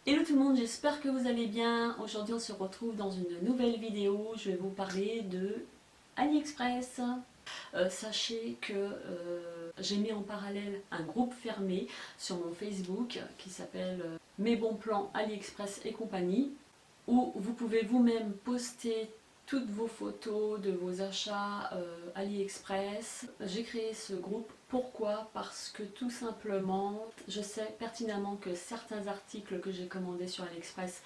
Hello tout le monde, j'espère que vous allez bien. Aujourd'hui on se retrouve dans une nouvelle vidéo. Je vais vous parler de AliExpress. Sachez que j'ai mis en parallèle un groupe fermé sur mon Facebook qui s'appelle Mes bons plans AliExpress et compagnie, où vous pouvez vous-même poster toutes vos photos de vos achats AliExpress. J'ai créé ce groupe. Pourquoi? Parce que tout simplement, je sais pertinemment que certains articles que j'ai commandés sur AliExpress,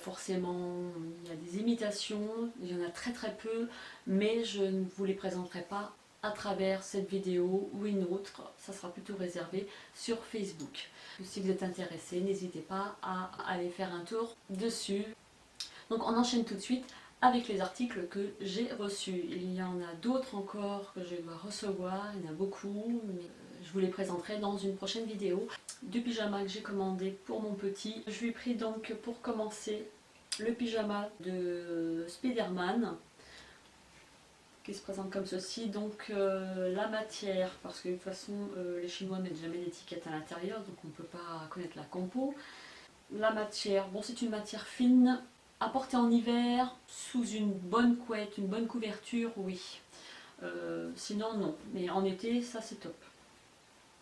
forcément, il y a des imitations, il y en a très très peu, mais je ne vous les présenterai pas à travers cette vidéo ou une autre. Ça sera plutôt réservé sur Facebook. Si vous êtes intéressé, n'hésitez pas à aller faire un tour dessus. Donc on enchaîne tout de suite avec les articles que j'ai reçus. Il y en a d'autres encore que je dois recevoir, il y en a beaucoup, mais je vous les présenterai dans une prochaine vidéo. Deux pyjamas que j'ai commandés pour mon petit. Je lui ai pris donc pour commencer le pyjama de Spider-Man qui se présente comme ceci. Donc la matière, parce que de toute façon les Chinois ne mettent jamais d'étiquette à l'intérieur, donc on ne peut pas connaître la compo. La matière, bon c'est une matière fine, à porter en hiver, sous une bonne couette, une bonne couverture, oui. Sinon non, mais en été ça c'est top.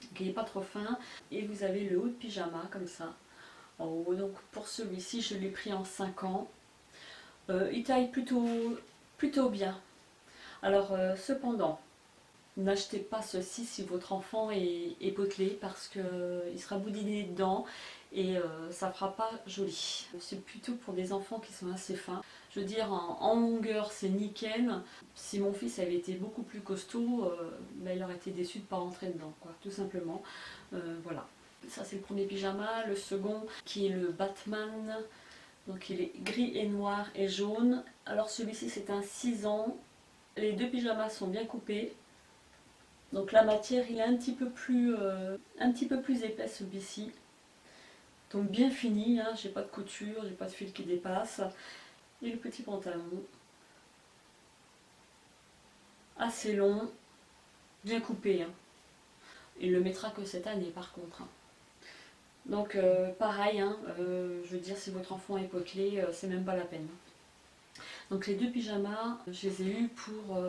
Donc il n'est pas trop fin. Et vous avez le haut de pyjama comme ça en haut. Donc pour celui-ci je l'ai pris en 5 ans. Il taille plutôt bien. Alors cependant, n'achetez pas ceci si votre enfant est potelé parce qu'il sera boudiné dedans et ça fera pas joli. C'est plutôt pour des enfants qui sont assez fins. Je veux dire, en longueur c'est nickel. Si mon fils avait été beaucoup plus costaud, il aurait été déçu de ne pas rentrer dedans, quoi, tout simplement. Voilà. Ça c'est le premier pyjama. Le second qui est le Batman. Donc il est gris et noir et jaune. Alors celui-ci c'est un 6 ans. Les deux pyjamas sont bien coupés. Donc la matière il est un petit peu plus épais celui-ci. Donc bien fini, hein, j'ai pas de couture, j'ai pas de fil qui dépasse. Et le petit pantalon. Assez long, bien coupé. Hein. Il le mettra que cette année par contre. Hein. Donc pareil, hein, je veux dire si votre enfant est potelé, c'est même pas la peine. Donc les deux pyjamas, je les ai eus pour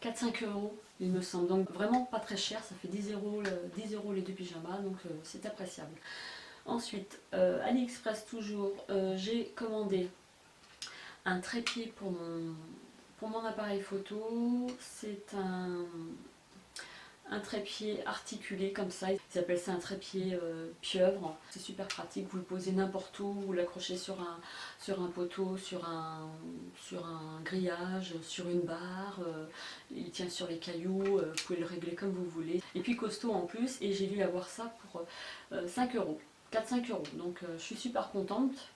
4-5 euros il me semble, donc vraiment pas très cher, ça fait 10 euros les deux pyjamas, donc c'est appréciable. Ensuite, AliExpress toujours, j'ai commandé un trépied pour mon appareil photo, c'est un trépied articulé comme ça, ils appellent ça un trépied pieuvre, c'est super pratique, vous le posez n'importe où, vous l'accrochez sur un poteau, sur un grillage, sur une barre, il tient sur les cailloux, vous pouvez le régler comme vous voulez, et puis costaud en plus, et j'ai dû avoir ça pour 5 euros, 4-5 euros, donc je suis super contente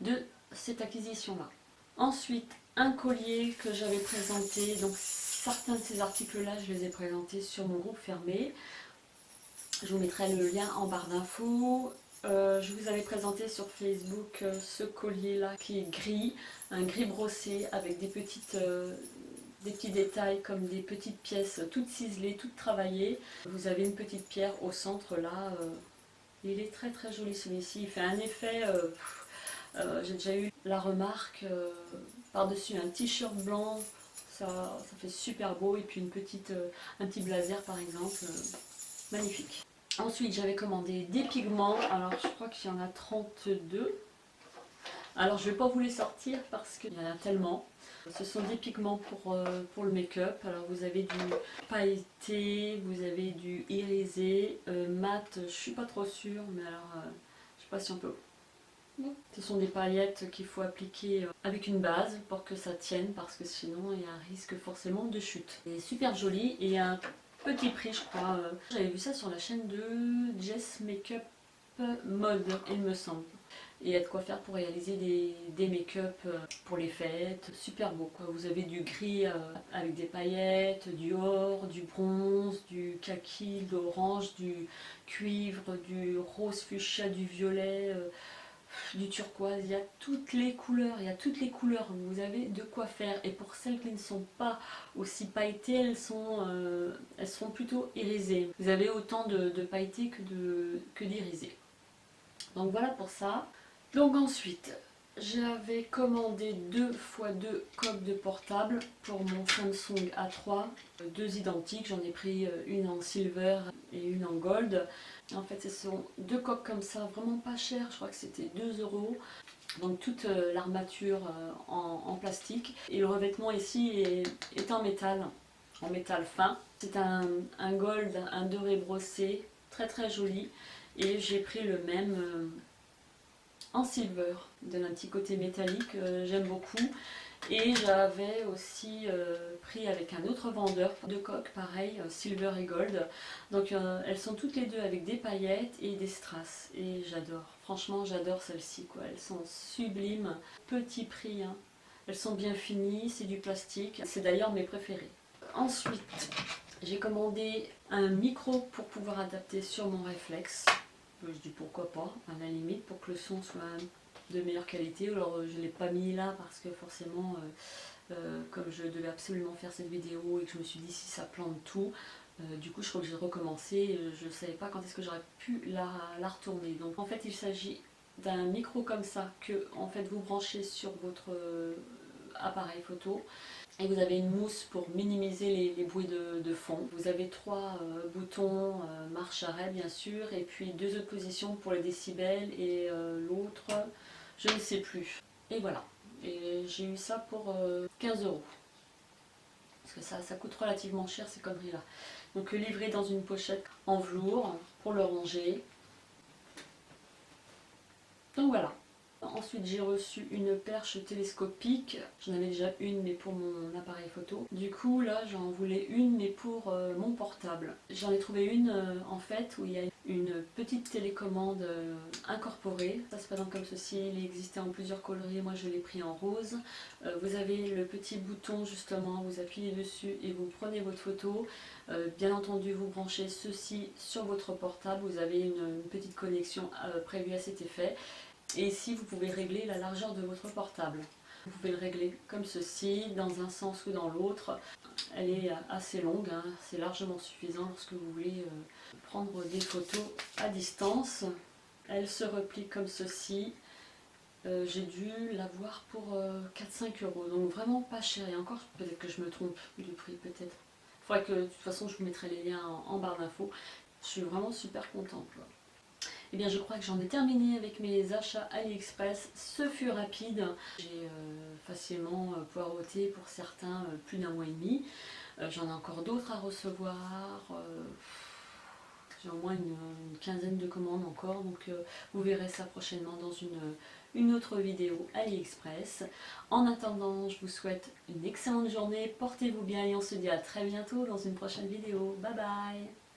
de cette acquisition là. Ensuite, un collier que j'avais présenté, donc certains de ces articles-là, je les ai présentés sur mon groupe fermé. Je vous mettrai le lien en barre d'infos. Je vous avais présenté sur Facebook ce collier-là qui est gris, un gris brossé avec des petits détails comme des petites pièces toutes ciselées, toutes travaillées. Vous avez une petite pierre au centre là. Il est très très joli celui-ci. Il fait un effet... j'ai déjà eu la remarque par-dessus un t-shirt blanc, ça fait super beau, et puis un petit blazer par exemple, magnifique. Ensuite j'avais commandé des pigments, alors je crois qu'il y en a 32. Alors je ne vais pas vous les sortir parce qu'il y en a tellement. Ce sont des pigments pour le make-up. Alors vous avez du pailleté, vous avez du irisé, mat, je ne suis pas trop sûre, mais alors je ne sais pas si on peut. Ce sont des paillettes qu'il faut appliquer avec une base pour que ça tienne parce que sinon il y a un risque forcément de chute. C'est super joli et un petit prix je crois. J'avais vu ça sur la chaîne de Jess Makeup Mode il me semble. Et il y a de quoi faire pour réaliser des make-up pour les fêtes. Super beau quoi. Vous avez du gris avec des paillettes, du or, du bronze, du kaki, de l'orange, du cuivre, du rose fuchsia, du violet. Du turquoise, il y a toutes les couleurs, vous avez de quoi faire. Et pour celles qui ne sont pas aussi pailletées, elles seront plutôt irisées. Vous avez autant de pailletés que d'irisées. Donc voilà pour ça. Donc ensuite, j'avais commandé 2x2 coques de portable pour mon Samsung A3, deux identiques, j'en ai pris une en silver et une en gold. En fait ce sont deux coques comme ça, vraiment pas chères, je crois que c'était 2 euros. Donc toute l'armature en plastique et le revêtement ici est en métal fin. C'est un gold, un doré brossé, très très joli et j'ai pris le même en silver. Il donne un petit côté métallique, j'aime beaucoup. Et j'avais aussi pris avec un autre vendeur deux coques, pareil, silver et gold. Donc elles sont toutes les deux avec des paillettes et des strass. Et j'adore, franchement j'adore celles-ci, quoi. Elles sont sublimes, petit prix, hein. Elles sont bien finies, c'est du plastique. C'est d'ailleurs mes préférées. Ensuite, j'ai commandé un micro pour pouvoir adapter sur mon réflexe. Je dis pourquoi pas, à la limite, pour que le son soit de meilleure qualité. Alors je ne l'ai pas mis là parce que forcément, comme je devais absolument faire cette vidéo et que je me suis dit si ça plante tout, du coup je crois que j'ai recommencé, je ne savais pas quand est-ce que j'aurais pu la retourner. Donc en fait il s'agit d'un micro comme ça que en fait vous branchez sur votre appareil photo. Et vous avez une mousse pour minimiser les bruits de fond. Vous avez trois boutons marche-arrêt bien sûr, et puis deux autres positions pour les décibels et l'autre, je ne sais plus. Et voilà. Et j'ai eu ça pour 15 euros. Parce que ça coûte relativement cher ces conneries-là. Donc livré dans une pochette en velours pour le ranger. Donc voilà. Ensuite j'ai reçu une perche télescopique, j'en avais déjà une mais pour mon appareil photo. Du coup là j'en voulais une mais pour mon portable. J'en ai trouvé une en fait où il y a une petite télécommande incorporée. Ça se présente comme ceci, il existait en plusieurs coloris, moi je l'ai pris en rose. Vous avez le petit bouton justement, vous appuyez dessus et vous prenez votre photo. Bien entendu vous branchez ceci sur votre portable, vous avez une petite connexion prévue à cet effet. Et ici, vous pouvez régler la largeur de votre portable. Vous pouvez le régler comme ceci, dans un sens ou dans l'autre. Elle est assez longue, hein, c'est largement suffisant lorsque vous voulez prendre des photos à distance. Elle se replie comme ceci. J'ai dû l'avoir pour 4-5 euros, donc vraiment pas cher. Et encore, peut-être que je me trompe du prix, peut-être. Il faudrait que, de toute façon, je vous mettrai les liens en barre d'infos. Je suis vraiment super contente, quoi. Et bien je crois que j'en ai terminé avec mes achats AliExpress, ce fut rapide. J'ai facilement poireauté pour certains plus d'1 mois et demi. J'en ai encore d'autres à recevoir. J'ai au moins une quinzaine de commandes encore, donc vous verrez ça prochainement dans une autre vidéo AliExpress. En attendant, je vous souhaite une excellente journée, portez-vous bien et on se dit à très bientôt dans une prochaine vidéo. Bye bye!